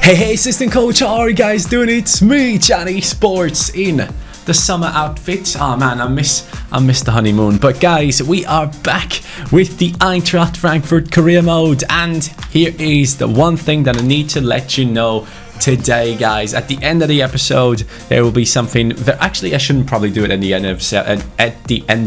Hey, assistant coach, how are you guys doing? It's me, CaniSports, in the summer outfit. Oh man, I miss the honeymoon. But guys, we are back with the Eintracht Frankfurt career mode, and here is the one thing that I need to let you know today, guys. At the end of the episode, there will be something that actually I shouldn't probably do it at the end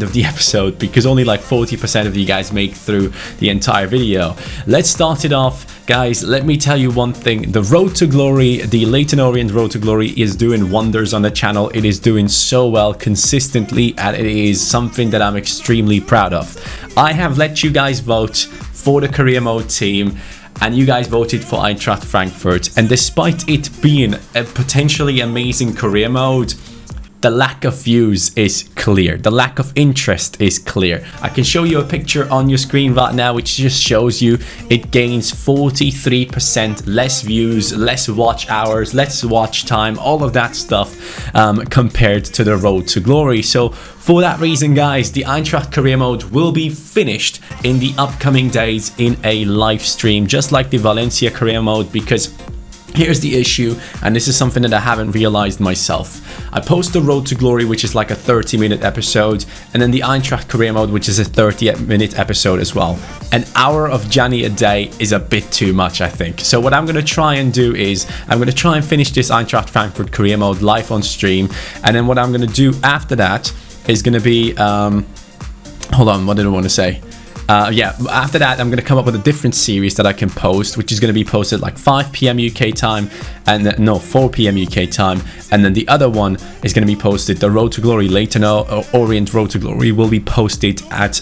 of the episode, because only like 40% of you guys make through the entire video. Let's start it off, guys. Let me tell you one thing: the road to glory, the Leyton Orient road to glory, is doing wonders on the channel. It is doing so well consistently, and it is something that I'm extremely proud of. I have let you guys vote for the career mode team, and you guys voted for Eintracht Frankfurt. And despite it being a potentially amazing career mode, the lack of views is clear. The lack of interest is clear. I can show you a picture on your screen right now, which just shows you it gains 43% less views, less watch hours, less watch time, all of that stuff compared to the road to glory. So for that reason, guys, the Eintracht career mode will be finished in the upcoming days in a live stream, just like the Valencia career mode, because here's the issue, and this is something that I haven't realized myself. I post the Road to Glory, which is like a 30-minute episode, and then the Eintracht career mode, which is a 30-minute episode as well. An hour of Gianni a day is a bit too much, I think. So what I'm going to try and do is I'm going to try and finish this Eintracht Frankfurt career mode live on stream, and then what I'm going to do after that is going to be hold on, what did I want to say? After that, I'm going to come up with a different series that I can post, which is going to be posted like 5 p.m. UK time, and no, 4 p.m. UK time. And then the other one is going to be posted, the Road to Glory, Leyton Orient Road to Glory, will be posted at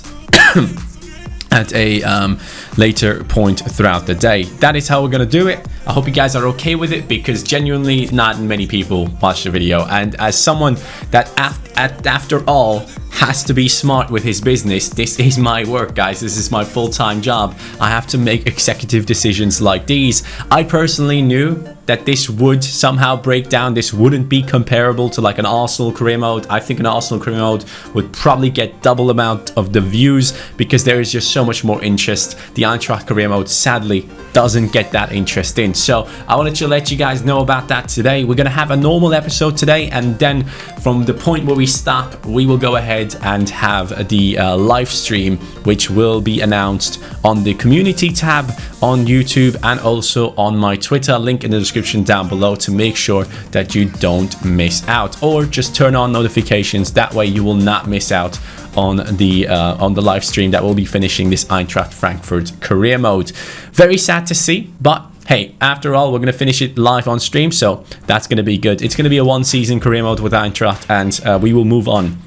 at a later point throughout the day. That is how we're going to do it. I hope you guys are okay with it, because genuinely not many people watch the video, and as someone that after all has to be smart with his business, this is my work, guys. This is my full-time job. I have to make executive decisions like these. I personally knew that this would somehow break down. This wouldn't be comparable to like an Arsenal career mode. I think an Arsenal career mode would probably get double amount of the views, because there is just so much more interest. The Eintracht career mode sadly doesn't get that interest in. So I wanted to let you guys know about that today. We're gonna have a normal episode today, and then from the point where we stop, we will go ahead and have the live stream, which will be announced on the community tab on YouTube and also on my Twitter. Link in the description down below to make sure that you don't miss out, or just turn on notifications. That way you will not miss out on the live stream that will be finishing this Eintracht Frankfurt career mode. Very sad to see, but hey, after all, we're going to finish it live on stream, so that's going to be good. It's going to be a one-season career mode with Eintracht, and we will move on.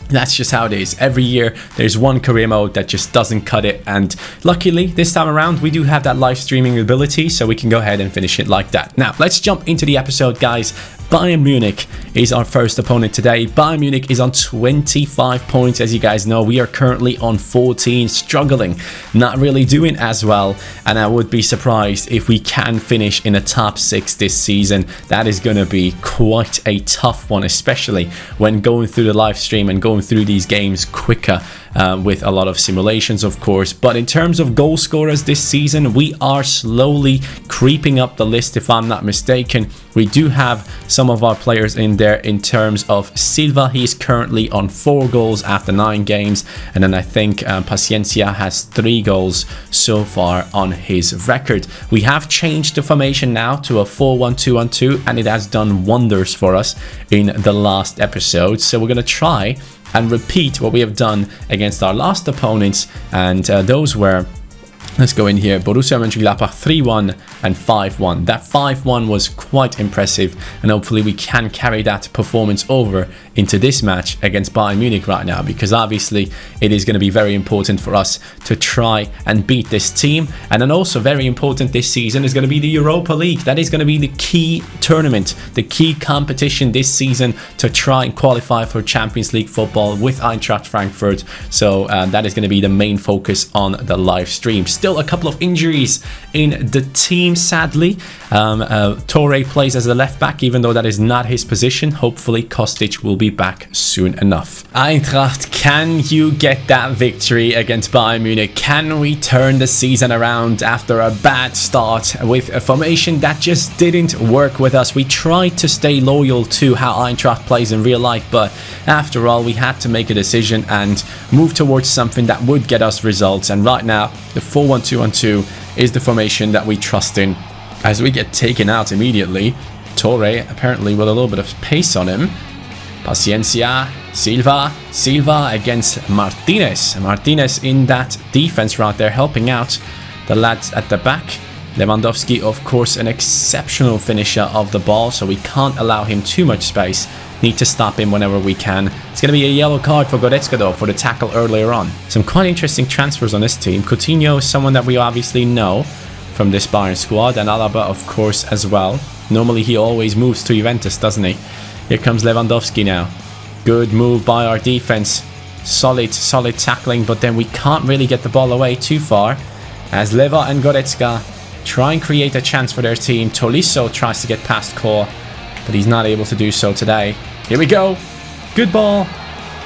That's just how it is. Every year there's one career mode that just doesn't cut it, and luckily this time around we do have that live streaming ability, so we can go ahead and finish it like that. Now let's jump into the episode, guys. Bayern Munich is our first opponent today. Bayern Munich is on 25 points. As you guys know, we are currently on 14, struggling, not really doing as well, and I would be surprised if we can finish in a top 6 this season. That is going to be quite a tough one, especially when going through the live stream and going through these games quicker, with a lot of simulations, of course. But in terms of goal scorers this season, we are slowly creeping up the list, if I'm not mistaken. We do have some of our players in there. In terms of Silva, he is currently on 4 goals after 9 games, and then I think Paciencia has 3 goals so far on his record. We have changed the formation now to a 4-1-2-1-2, and it has done wonders for us in the last episode. So we're going to try and repeat what we have done against our last opponents, and those were, let's go in here, Borussia Mönchengladbach 3-1 and 5-1. That 5-1 was quite impressive, and hopefully we can carry that performance over into this match against Bayern Munich right now, because obviously it is going to be very important for us to try and beat this team. And then also very important this season is going to be the Europa League. That is going to be the key tournament, the key competition this season to try and qualify for Champions League football with Eintracht Frankfurt. So that is going to be the main focus on the live streams. still a couple of injuries in the team, sadly. Torre plays as a left back, even though that is not his position. Hopefully Kostic will be back soon enough. Eintracht, can you get that victory against Bayern Munich? Can we turn the season around after a bad start with a formation that just didn't work with us? We tried to stay loyal to how Eintracht plays in real life, but after all, we had to make a decision and move towards something that would get us results. And right now, the 4-1-2-1-2 is the formation that we trust in. As we get taken out immediately, Torre apparently with a little bit of pace on him. Paciencia, Silva against Martinez. Martinez in that defense right there, helping out the lads at the back. Lewandowski, of course, an exceptional finisher of the ball, so we can't allow him too much space. Need to stop him whenever we can. It's going to be a yellow card for Goretzka though, for the tackle earlier on. Some quite interesting transfers on this team. Coutinho is someone that we obviously know from this Bayern squad, and Alaba, of course, as well. Normally he always moves to Juventus, doesn't he? Here comes Lewandowski now. Good move by our defense. Solid tackling, but then we can't really get the ball away too far as Leva and Goretzka try and create a chance for their team. Tolisso tries to get past Core, but he's not able to do so today. Here we go. Good ball.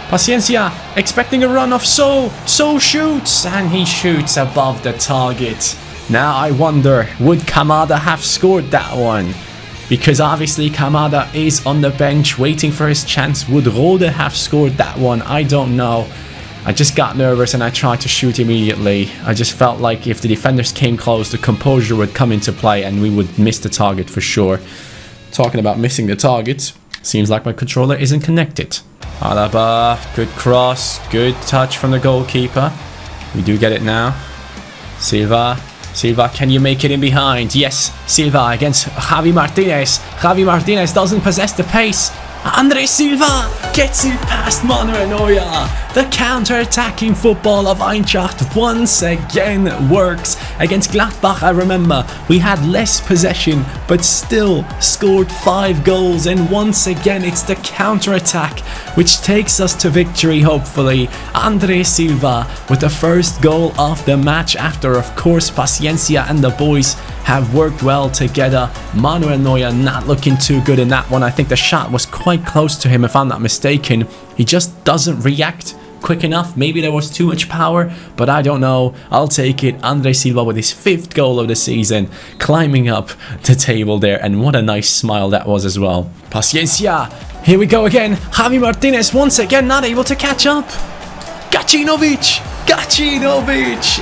Paciencia expecting a run off. So shoots, and he shoots above the target. Now I wonder, would Kamada have scored that one? Because obviously Kamada is on the bench waiting for his chance. Would Rode have scored that one? I don't know. I just got nervous and I tried to shoot immediately. I just felt like if the defenders came close, the composure would come into play and we would miss the target for sure. Talking about missing the target, seems like my controller isn't connected. Alaba, good cross, good touch from the goalkeeper. We do get it now. Silva, can you make it in behind? Yes, Silva against Javi Martinez. Javi Martinez doesn't possess the pace. Andre Silva gets it past Manuel Neuer. The counter-attacking football of Eintracht once again works. Against Gladbach, I remember, we had less possession, but still scored 5 goals. And once again, it's the counter-attack which takes us to victory, hopefully. Andre Silva with the first goal of the match after, of course, Paciencia and the boys have worked well together. Manuel Neuer not looking too good in that one. I think the shot was quite close to him, if I'm not mistaken. He just doesn't react quick enough. Maybe there was too much power, but I don't know. I'll take it. Andre Silva with his 5th goal of the season, climbing up the table there, and what a nice smile that was as well. Paciencia. Here we go again. Javi Martinez once again not able to catch up. Gacinovic.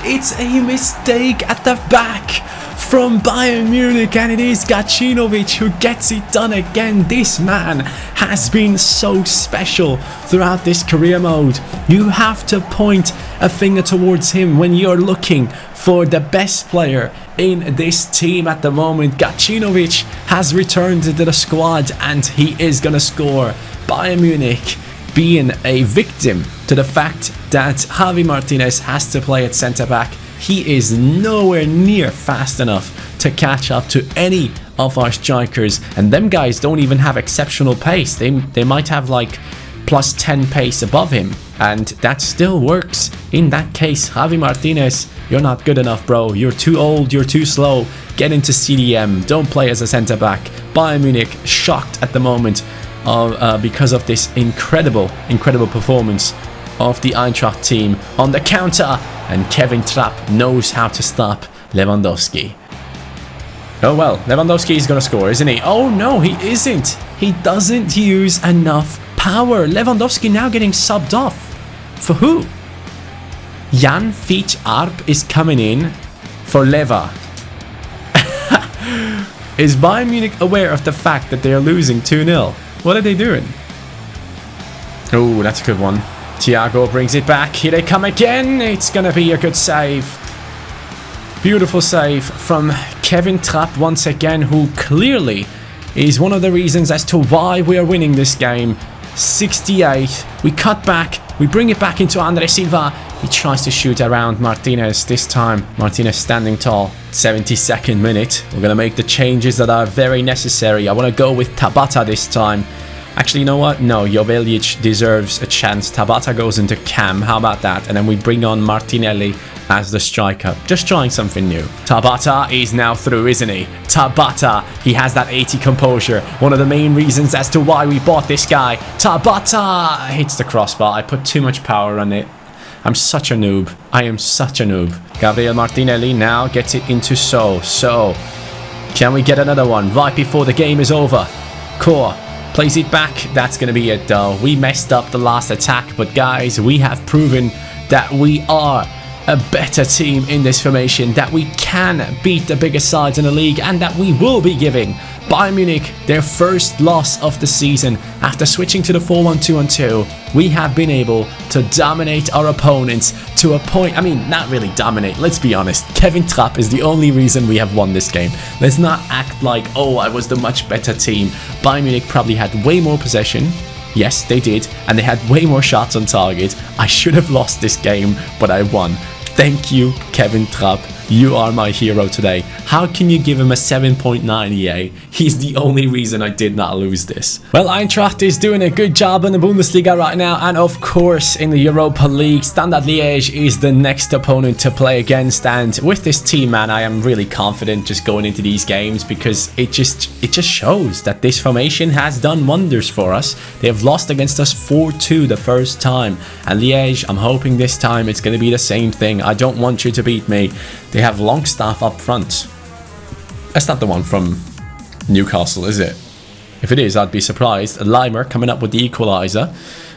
It's a mistake at the back from Bayern Munich, and it is Gacinovic who gets it done again. This man has been so special throughout this career mode. You have to point a finger towards him when you're looking for the best player in this team at the moment. Gacinovic has returned to the squad and he is gonna score. Bayern Munich being a victim to the fact that Javi Martinez has to play at centre back. He is nowhere near fast enough to catch up to any of our strikers, and them guys don't even have exceptional pace. They might have like plus 10 pace above him, and that still works. In that case, Javi Martinez, you're not good enough, bro. You're too old, you're too slow. Get into CDM, don't play as a centre back. Bayern Munich shocked at the moment because of this incredible performance of the Eintracht team on the counter, and Kevin Trapp knows how to stop Lewandowski. Oh well, Lewandowski is gonna score, isn't he? Oh no, he isn't. He doesn't use enough power. Lewandowski now getting subbed off. For who? Jan Fiete Arp is coming in for Leva. Is Bayern Munich aware of the fact that they are losing 2-0? What are they doing? Oh, that's a good one. Thiago brings it back. Here they come again. It's going to be a good save. Beautiful save from Kevin Trapp once again, who clearly is one of the reasons as to why we are winning this game. 68th. We cut back. We bring it back into Andre Silva. He tries to shoot around Martinez this time. Martinez standing tall. 72nd minute. We're going to make the changes that are very necessary. I want to go with Tabata this time. Actually, you know what? No, Jovic deserves a chance. Tabata goes into cam. How about that? And then we bring on Martinelli as the striker. Just trying something new. Tabata is now through, isn't he? Tabata, he has that 80 composure. One of the main reasons as to why we bought this guy. Tabata hits the crossbar. I put too much power on it. I'm such a noob. I am such a noob. Gabriel Martinelli now gets it into So. Can we get another one right before the game is over? Core plays it back. That's going to be it though. We messed up the last attack, but guys, we have proven that we are a better team in this formation, that we can beat the biggest sides in the league, and that we will be giving Bayern Munich their first loss of the season. After switching to the 4-1-2-1-2, we have been able to dominate our opponents to a point. I mean, not really dominate, let's be honest. Kevin Trapp is the only reason we have won this game. Let's not act like, oh, I was the much better team. Bayern Munich probably had way more possession. Yes, they did, and they had way more shots on target. I should have lost this game, but I won. Thank you, Kevin Trapp. You are my hero today. How can you give him a 7.9 EA? He's the only reason I did not lose this. Well, Eintracht is doing a good job in the Bundesliga right now, and of course in the Europa League, Standard Liège is the next opponent to play against. And with this team, man, I am really confident just going into these games, because it just shows that this formation has done wonders for us. They have lost against us 4-2 the first time, and Liège, I'm hoping this time it's going to be the same thing. I don't want you to beat me. They have Longstaff up front. That's not the one from Newcastle, is it? If it is, I'd be surprised. Leimer coming up with the equalizer.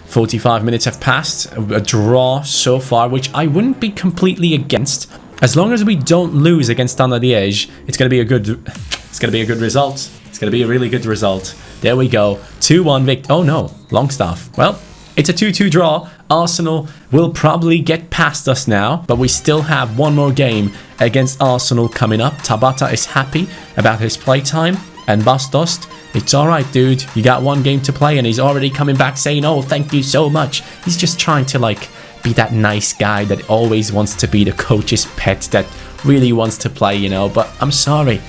45 minutes have passed. A draw so far, which I wouldn't be completely against. As long as we don't lose against Standard Liège, it's going to be a good result. It's going to be a really good result. There we go. 2-1 victory. Oh no, Longstaff. Well, it's a 2-2 draw. Arsenal will probably get past us now, but we still have one more game against Arsenal coming up. Tabata is happy about his playtime, and Bastos, it's alright, dude. You got one game to play, and he's already coming back saying, oh, thank you so much. He's just trying to, like, be that nice guy that always wants to be the coach's pet, that really wants to play, you know. But I'm sorry,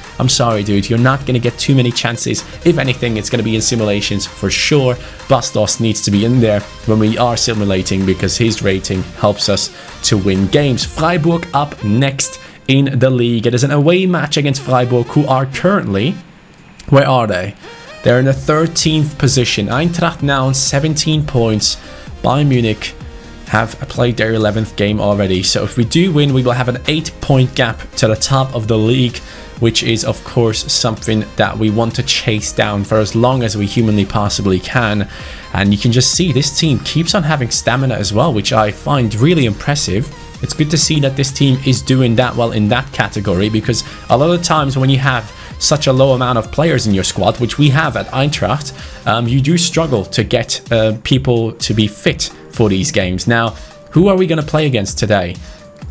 dude. You're not going to get too many chances. If anything, it's going to be in simulations for sure. Bastos needs to be in there when we are simulating, because his rating helps us to win games. Freiburg up next in the league. It is an away match against Freiburg, who are currently, where are they? They're in the 13th position. Eintracht now on 17 points. Bayern Munich have played their 11th game already. So if we do win, we will have an 8-point gap to the top of the league, which is of course something that we want to chase down for as long as we humanly possibly can. And you can just see this team keeps on having stamina as well, which I find really impressive. It's good to see that this team is doing that well in that category, because a lot of times when you have such a low amount of players in your squad, which we have at Eintracht, you do struggle to get people to be fit for these games. Now, who are we going to play against today?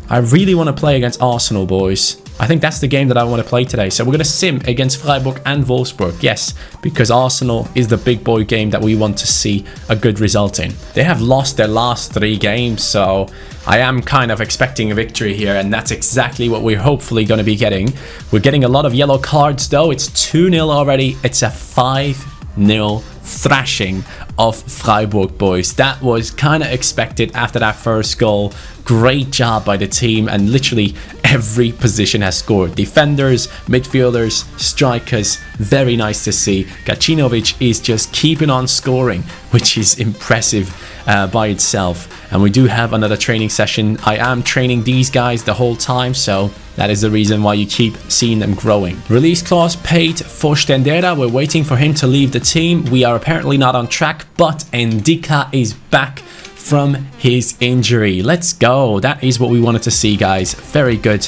I really want to play against Arsenal, boys. I think that's the game that I want to play today. So we're going to sim against Freiburg and Wolfsburg. Yes, because Arsenal is the big boy game that we want to see a good result in. They have lost their last 3 games, so I am kind of expecting a victory here, and that's exactly what we're hopefully going to be getting. We're getting a lot of yellow cards though. It's 2-0 already. It's a 5-0 thrashing of Freiburg, boys. That was kind of expected after that first goal. Great job by the team, and literally every position has scored. Defenders, midfielders, strikers. Very nice to see. Gacinovic is just keeping on scoring, which is impressive by itself. And we do have another training session. I am training these guys the whole time, so that is the reason why you keep seeing them growing. Release clause paid for Stendera. We're waiting for him to leave the team. We are apparently not on track, but Ndika is back from his injury. Let's go. That is what we wanted to see, guys. Very good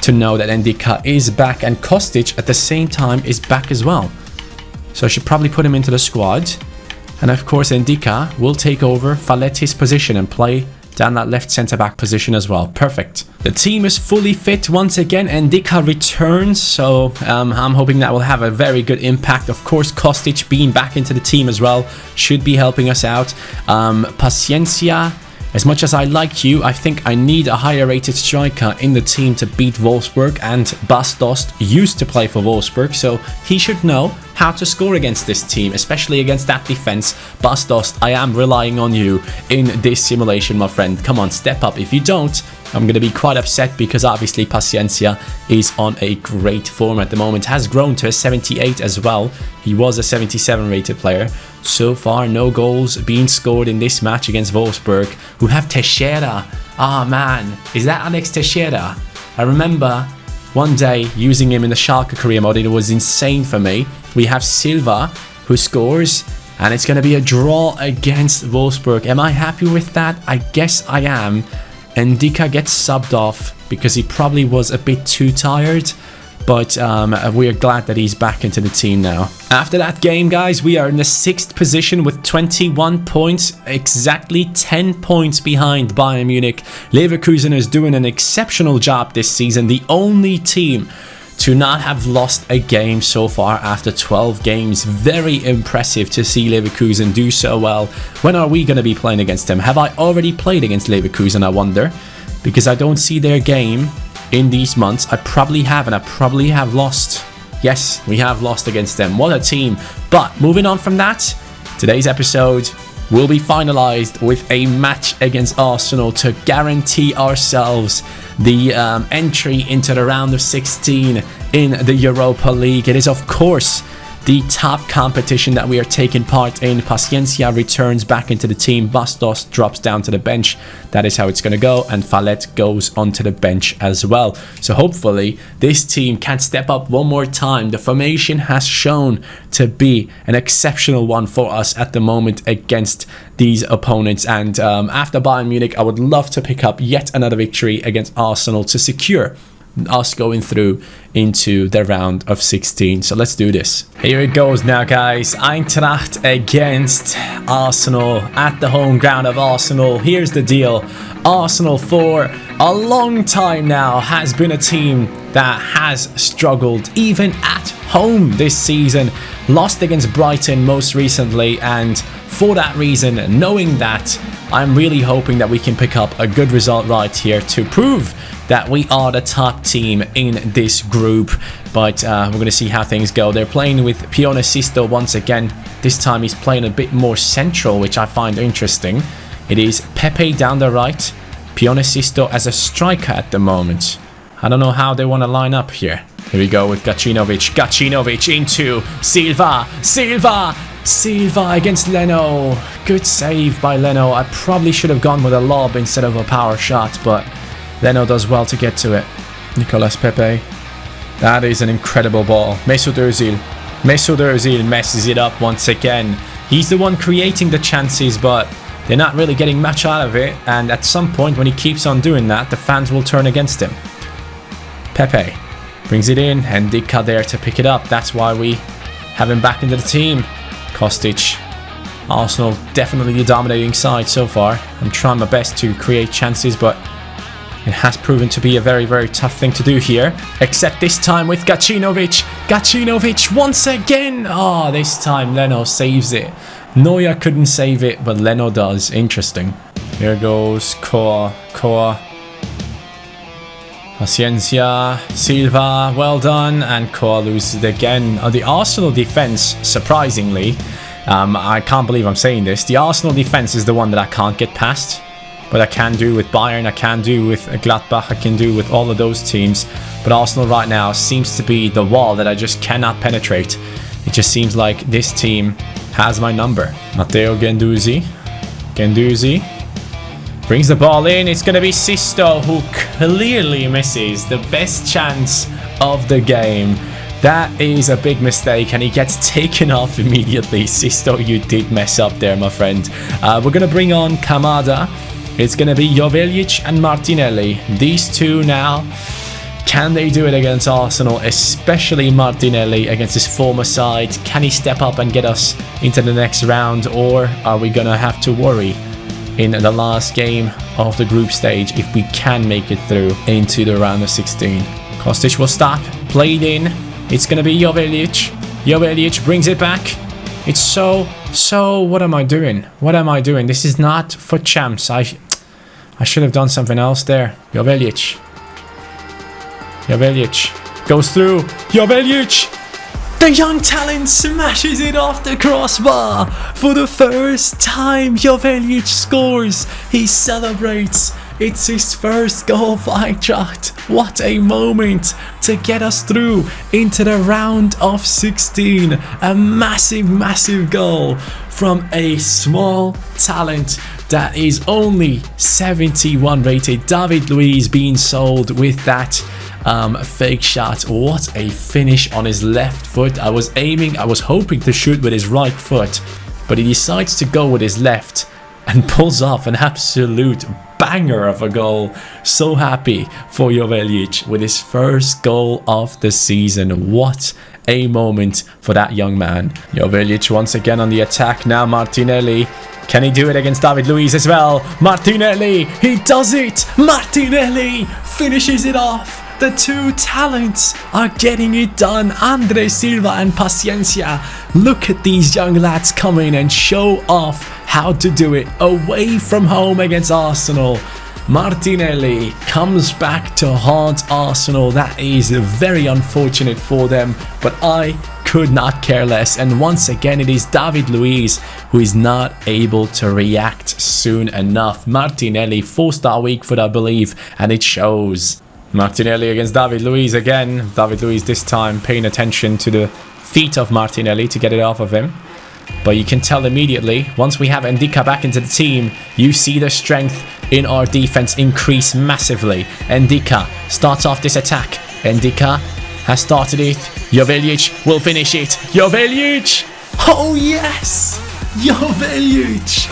to know that Ndika is back, and Kostic at the same time is back as well. So I should probably put him into the squad. And of course, Ndika will take over Faletti's position and play down that left centre-back position as well. Perfect. The team is fully fit once again. Ndika returns, so I'm hoping that will have a very good impact. Of course, Kostic being back into the team as well should be helping us out. Paciencia As much as I like you, I think I need a higher rated striker in the team to beat Wolfsburg, and Bastos used to play for Wolfsburg, so he should know how to score against this team, especially against that defense. Bastos, I am relying on you in this simulation, my friend. Come on, step up. If you don't, I'm going to be quite upset, because obviously Paciencia is on a great form at the moment. Has grown to a 78 as well. He was a 77 rated player. So far, no goals being scored in this match against Wolfsburg, who have Teixeira. Ah, man. Is that Alex Teixeira? I remember one day using him in the Schalke career mode. It was insane for me. We have Silva, who scores, and it's going to be a draw against Wolfsburg. Am I happy with that? I guess I am. And Dika gets subbed off because he probably was a bit too tired. But we are glad that he's back into the team now. After that game, guys, we are in the 6th position with 21 points. Exactly 10 points behind Bayern Munich. Leverkusen is doing an exceptional job this season. The only team to not have lost a game so far after 12 games. Very impressive to see Leverkusen do so well. When are we going to be playing against them? Have I already played against Leverkusen, I wonder? Because I don't see their game in these months. I probably have, and I probably have lost. Yes, we have lost against them. What a team. But moving on from that, today's episode will be finalized with a match against Arsenal to guarantee ourselves the entry into the round of 16 in the Europa League. It is, of course, the top competition that we are taking part in. Paciencia returns back into the team. Bastos drops down to the bench. That is how it's going to go. And Fallet goes onto the bench as well. So hopefully this team can step up one more time. The formation has shown to be an exceptional one for us at the moment against these opponents. And after Bayern Munich, I would love to pick up yet another victory against Arsenal to secure us going through into the round of 16. So let's do this. Here it goes now, guys. Eintracht against Arsenal at the home ground of Arsenal. Here's the deal. Arsenal, for a long time now, has been a team that has struggled even at home this season. Lost against Brighton most recently, and for that reason, knowing that, I'm really hoping that we can pick up a good result right here to prove that we are the top team in this group. But we're going to see how things go. They're playing with Pione Sisto once again. This time he's playing a bit more central, which I find interesting. It is Pepe down the right, Pione Sisto as a striker at the moment. I don't know how they want to line up here. Here we go with Gacinovic. Gacinovic into Silva. Silva against Leno. Good save by Leno. I probably should have gone with a lob instead of a power shot, but Leno does well to get to it. Nicolas Pepe. That is an incredible ball. Mesut Özil. Mesut Özil messes it up once again. He's the one creating the chances, but they're not really getting much out of it. And at some point, when he keeps on doing that, the fans will turn against him. Pepe brings it in, and Dika there to pick it up. That's why we have him back into the team. Kostic. Arsenal definitely the dominating side so far. I'm trying my best to create chances, but it has proven to be a very, very tough thing to do here. Except this time with Gacinovic. Gacinovic once again. Oh, this time Leno saves it. Neuer couldn't save it, but Leno does. Interesting. Here goes Koa. Paciencia, Silva, well done, and Koa loses it again. The Arsenal defense, surprisingly, I can't believe I'm saying this, the Arsenal defense is the one that I can't get past. But I can do with Bayern, I can do with Gladbach, I can do with all of those teams. But Arsenal right now seems to be the wall that I just cannot penetrate. It just seems like this team has my number. Matteo Guendouzi. Guendouzi brings the ball in. It's going to be Sisto, who clearly misses the best chance of the game. That is a big mistake, and he gets taken off immediately. Sisto, you did mess up there, my friend. We're going to bring on Kamada. It's going to be Jovic and Martinelli. These two now, can they do it against Arsenal, especially Martinelli against his former side? Can he step up and get us into the next round, or are we going to have to worry in the last game of the group stage if we can make it through into the round of 16? Kostic will stop, played in. It's going to be Jovic. Jovic brings it back. It's so, what am I doing? What am I doing? This is not for champs. I should have done something else there. Jovic. Jovic goes through. Jovic! The young talent smashes it off the crossbar. For the first time, Jovic scores. He celebrates. It's his first goal for Eintracht. What a moment to get us through into the round of 16. A massive, massive goal from a small talent that is only 71 rated. David Luiz being sold with that fake shot. What a finish on his left foot. I was hoping to shoot with his right foot, but he decides to go with his left and pulls off an absolute banger of a goal. So happy for Jovic with his first goal of the season. What a moment for that young man. Jovic once again on the attack. Now Martinelli. Can he do it against David Luiz as well? Martinelli, he does it. Martinelli finishes it off. The two talents are getting it done. Andre Silva and Paciencia. Look at these young lads come in and show off how to do it away from home against Arsenal. Martinelli comes back to haunt Arsenal. That is very unfortunate for them, but I could not care less. And once again, it is David Luiz who is not able to react soon enough. Martinelli, 4-star weak foot, I believe, and it shows. Martinelli against David Luiz again. David Luiz this time paying attention to the feet of Martinelli to get it off of him. But you can tell immediately, once we have Ndika back into the team, you see the strength in our defense increase massively. Ndika starts off this attack. Ndika has started it. Jovic will finish it. Jovic! Oh yes! Jovic!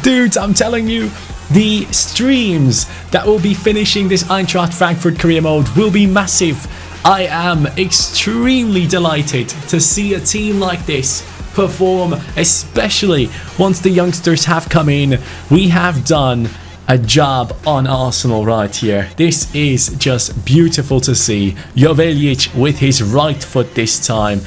Dudes, I'm telling you, the streams that will be finishing this Eintracht Frankfurt career mode will be massive. I am extremely delighted to see a team like this perform, especially once the youngsters have come in. We have done a job on Arsenal right here. This is just beautiful to see. Jovic with his right foot this time.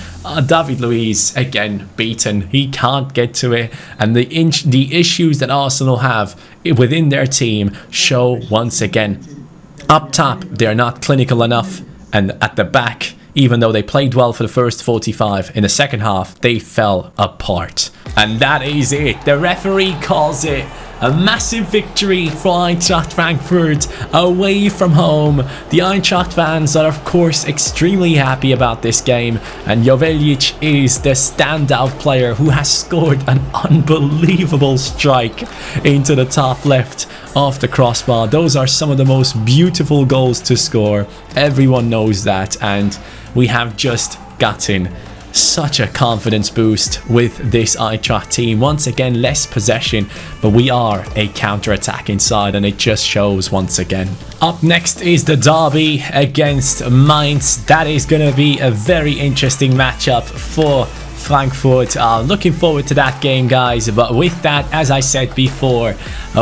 David Luiz again beaten. He can't get to it, and the issues that Arsenal have within their team show once again. Up top, they're not clinical enough, and at the back, even though they played well for the first 45, in the second half they fell apart. And that is it. The referee calls it a massive victory for Eintracht Frankfurt away from home. The Eintracht fans are of course extremely happy about this game, and Jovic is the standout player who has scored an unbelievable strike into the top left of the crossbar. Those are some of the most beautiful goals to score. Everyone knows that, and we have just gotten such a confidence boost with this Eintracht team. Once again, less possession, but we are a counter-attack inside, and it just shows once again. Up next is the derby against Mainz. That is going to be a very interesting matchup for Frankfurt. Looking forward to that game, guys. But with that, as I said before,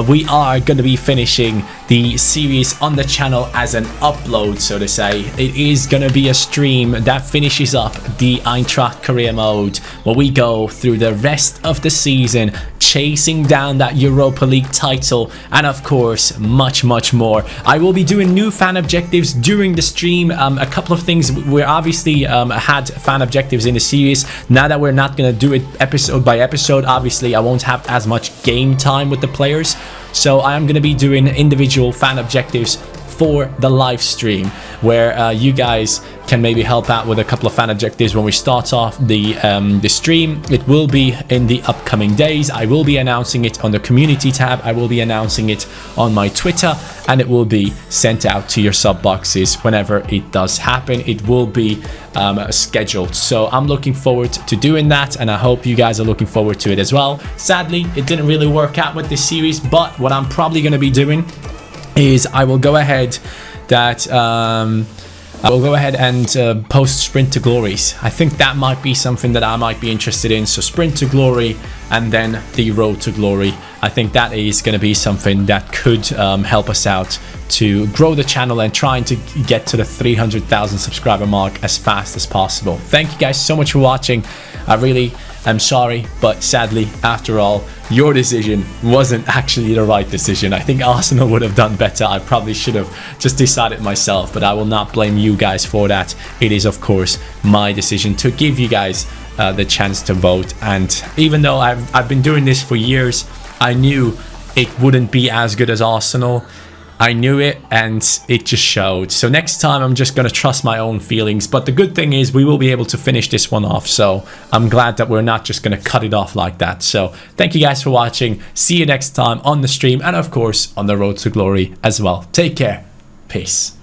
we are going to be finishing the series on the channel as an upload, so to say. It is going to be a stream that finishes up the Eintracht career mode, where we go through the rest of the season, chasing down that Europa League title, and of course much more. I will be doing new fan objectives during the stream. A couple of things. We obviously had fan objectives in the series. Now that we're not going to do it episode by episode, obviously I won't have as much game time with the players, so I am going to be doing individual fan objectives for the live stream, where you guys can maybe help out with a couple of fan objectives when we start off the stream. It will be in the upcoming days. I will be announcing it on the community tab. I will be announcing it on my Twitter, and it will be sent out to your sub boxes whenever it does happen. It will be scheduled, so I'm looking forward to doing that, and I hope you guys are looking forward to it as well. Sadly, it didn't really work out with this series, but what I'm probably going to be doing is I will go ahead and post Sprint to Glories. I think that might be something that I might be interested in. So Sprint to Glory and then the Road to Glory. I think that is going to be something that could help us out to grow the channel and trying to get to the 300,000 subscriber mark as fast as possible. Thank you guys so much for watching. I really I'm sorry, but sadly, after all, your decision wasn't actually the right decision. I think Arsenal would have done better. I probably should have just decided myself, but I will not blame you guys for that. It is, of course, my decision to give you guys the chance to vote. And even though I've been doing this for years, I knew it wouldn't be as good as Arsenal. I knew it, and it just showed. So next time I'm just going to trust my own feelings. But the good thing is we will be able to finish this one off. So I'm glad that we're not just going to cut it off like that. So thank you guys for watching. See you next time on the stream, and of course on the road to glory as well. Take care. Peace.